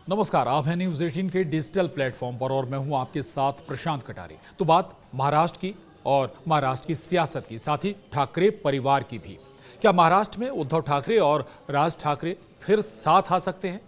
नमस्कार, आप हैं न्यूज 18 के डिजिटल प्लेटफॉर्म पर और मैं हूं आपके साथ प्रशांत कटारी। तो बात महाराष्ट्र की और महाराष्ट्र की सियासत की, साथ ही ठाकरे परिवार की भी। क्या महाराष्ट्र में उद्धव ठाकरे और राज ठाकरे फिर साथ आ सकते हैं?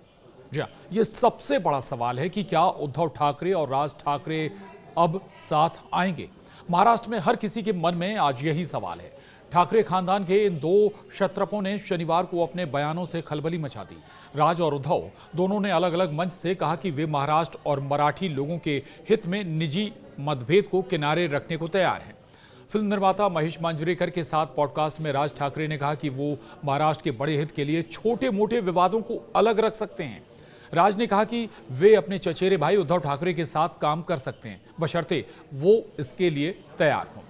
जी हाँ, ये सबसे बड़ा सवाल है कि क्या उद्धव ठाकरे और राज ठाकरे अब साथ आएंगे। महाराष्ट्र में हर किसी के मन में आज यही सवाल है। ठाकरे खानदान के इन दो क्षत्रपों ने शनिवार को अपने बयानों से खलबली मचा दी। राज और उद्धव दोनों ने अलग अलग मंच से कहा कि वे महाराष्ट्र और मराठी लोगों के हित में निजी मतभेद को किनारे रखने को तैयार हैं। फिल्म निर्माता महेश मांजरेकर के साथ पॉडकास्ट में राज ठाकरे ने कहा कि वो महाराष्ट्र के बड़े हित के लिए छोटे मोटे विवादों को अलग रख सकते हैं। राज ने कहा कि वे अपने चचेरे भाई उद्धव ठाकरे के साथ काम कर सकते हैं, बशर्ते वो इसके लिए तैयार हों।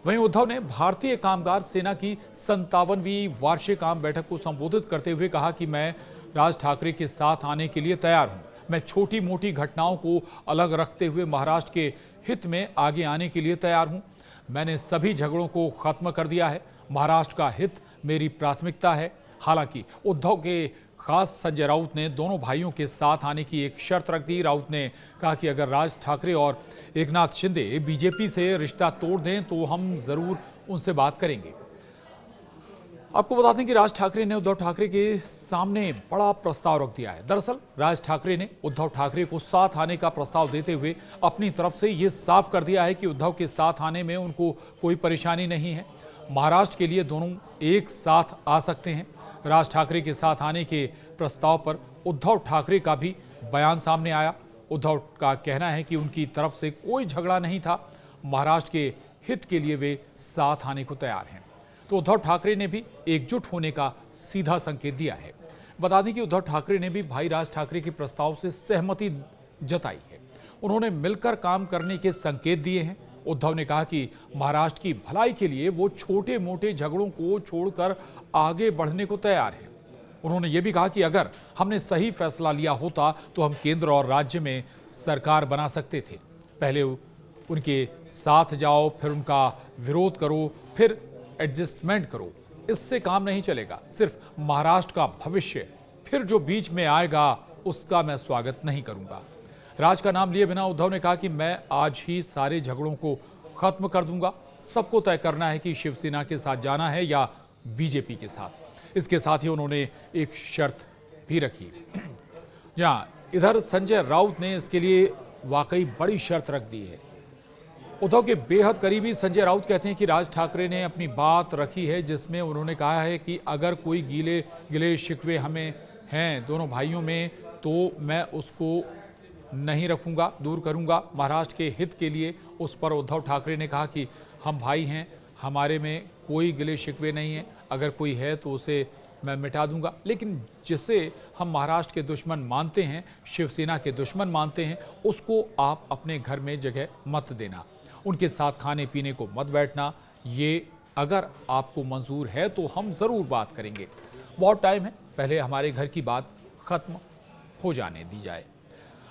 वहीं उद्धव ने भारतीय कामगार सेना की 57वीं वार्षिक आम बैठक को संबोधित करते हुए कहा कि मैं राज ठाकरे के साथ आने के लिए तैयार हूं। मैं छोटी मोटी घटनाओं को अलग रखते हुए महाराष्ट्र के हित में आगे आने के लिए तैयार हूं। मैंने सभी झगड़ों को खत्म कर दिया है। महाराष्ट्र का हित मेरी प्राथमिकता है। हालांकि उद्धव के खास संजय राउत ने दोनों भाइयों के साथ आने की एक शर्त रख दी। राउत ने कहा कि अगर राज ठाकरे और एकनाथ शिंदे बीजेपी से रिश्ता तोड़ दें तो हम जरूर उनसे बात करेंगे। आपको बता दें कि राज ठाकरे ने उद्धव ठाकरे के सामने बड़ा प्रस्ताव रख दिया है। दरअसल राज ठाकरे ने उद्धव ठाकरे को साथ आने का प्रस्ताव देते हुए अपनी तरफ से ये साफ कर दिया है कि उद्धव के साथ आने में उनको कोई परेशानी नहीं है। महाराष्ट्र के लिए दोनों एक साथ आ सकते हैं। राज ठाकरे के साथ आने के प्रस्ताव पर उद्धव ठाकरे का भी बयान सामने आया। उद्धव का कहना है कि उनकी तरफ से कोई झगड़ा नहीं था। महाराष्ट्र के हित के लिए वे साथ आने को तैयार हैं। तो उद्धव ठाकरे ने भी एकजुट होने का सीधा संकेत दिया है। बता दें कि उद्धव ठाकरे ने भी भाई राज ठाकरे के प्रस्ताव से सहमति जताई है। उन्होंने मिलकर काम करने के संकेत दिए हैं। उद्धव ने कहा कि महाराष्ट्र की भलाई के लिए वो छोटे मोटे झगड़ों को छोड़कर आगे बढ़ने को तैयार हैं। उन्होंने ये भी कहा कि अगर हमने सही फैसला लिया होता तो हम केंद्र और राज्य में सरकार बना सकते थे। पहले उनके साथ जाओ, फिर उनका विरोध करो, फिर एडजस्टमेंट करो। इससे काम नहीं चलेगा। सिर्फ महाराष्ट्र का भविष्य फिर जो बीच में आएगा उसका मैं स्वागत नहीं करूंगा। राज का नाम लिए बिना उद्धव ने कहा कि मैं आज ही सारे झगड़ों को खत्म कर दूंगा। सबको तय करना है कि शिवसेना के साथ जाना है या बीजेपी के साथ। इसके साथ ही उन्होंने एक शर्त भी रखी। जहां इधर संजय राउत ने इसके लिए वाकई बड़ी शर्त रख दी है। उद्धव के बेहद करीबी संजय राउत कहते हैं कि राज ठाकरे ने अपनी बात रखी है, जिसमें उन्होंने कहा है कि अगर कोई गिले शिकवे हमें हैं दोनों भाइयों में तो मैं उसको नहीं रखूंगा, दूर करूंगा। महाराष्ट्र के हित के लिए उस पर उद्धव ठाकरे ने कहा कि हम भाई हैं, हमारे में कोई गिले शिकवे नहीं है। अगर कोई है तो उसे मैं मिटा दूंगा, लेकिन जिसे हम महाराष्ट्र के दुश्मन मानते हैं, शिवसेना के दुश्मन मानते हैं, उसको आप अपने घर में जगह मत देना। उनके साथ खाने पीने को मत बैठना। ये अगर आपको मंजूर है तो हम ज़रूर बात करेंगे। बहुत टाइम है, पहले हमारे घर की बात ख़त्म हो जाने दी जाए।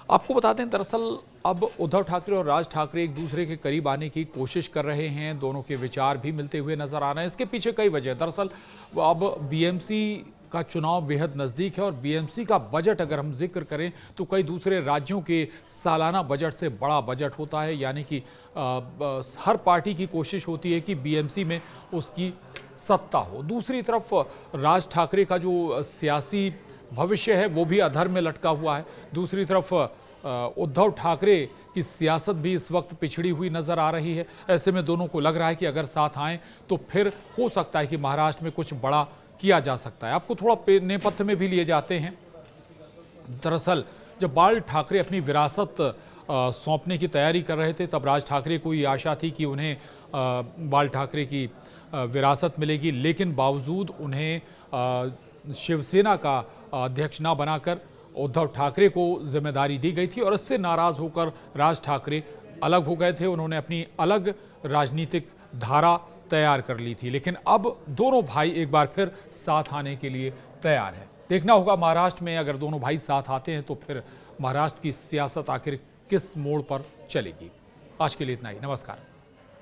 आपको बता दें, दरअसल अब उद्धव ठाकरे और राज ठाकरे एक दूसरे के करीब आने की कोशिश कर रहे हैं। दोनों के विचार भी मिलते हुए नजर आ रहे हैं। इसके पीछे कई वजह। दरअसल अब बीएमसी का चुनाव बेहद नज़दीक है और बीएमसी का बजट अगर हम जिक्र करें तो कई दूसरे राज्यों के सालाना बजट से बड़ा बजट होता है। यानी कि हर पार्टी की कोशिश होती है कि बीएमसी में उसकी सत्ता हो। दूसरी तरफ राज ठाकरे का जो सियासी भविष्य है वो भी अधर में लटका हुआ है। दूसरी तरफ उद्धव ठाकरे की सियासत भी इस वक्त पिछड़ी हुई नजर आ रही है। ऐसे में दोनों को लग रहा है कि अगर साथ आएं तो फिर हो सकता है कि महाराष्ट्र में कुछ बड़ा किया जा सकता है। आपको थोड़ा नेपथ्य में भी लिए जाते हैं। दरअसल जब बाल ठाकरे अपनी विरासत सौंपने की तैयारी कर रहे थे तब राज ठाकरे को ये आशा थी कि उन्हें बाल ठाकरे की विरासत मिलेगी, लेकिन बावजूद उन्हें शिवसेना का अध्यक्ष न बनाकर उद्धव ठाकरे को जिम्मेदारी दी गई थी और इससे नाराज होकर राज ठाकरे अलग हो गए थे। उन्होंने अपनी अलग राजनीतिक धारा तैयार कर ली थी, लेकिन अब दोनों भाई एक बार फिर साथ आने के लिए तैयार है। देखना होगा महाराष्ट्र में अगर दोनों भाई साथ आते हैं तो फिर महाराष्ट्र की सियासत आखिर किस मोड़ पर चलेगी। आज के लिए इतना ही। नमस्कार।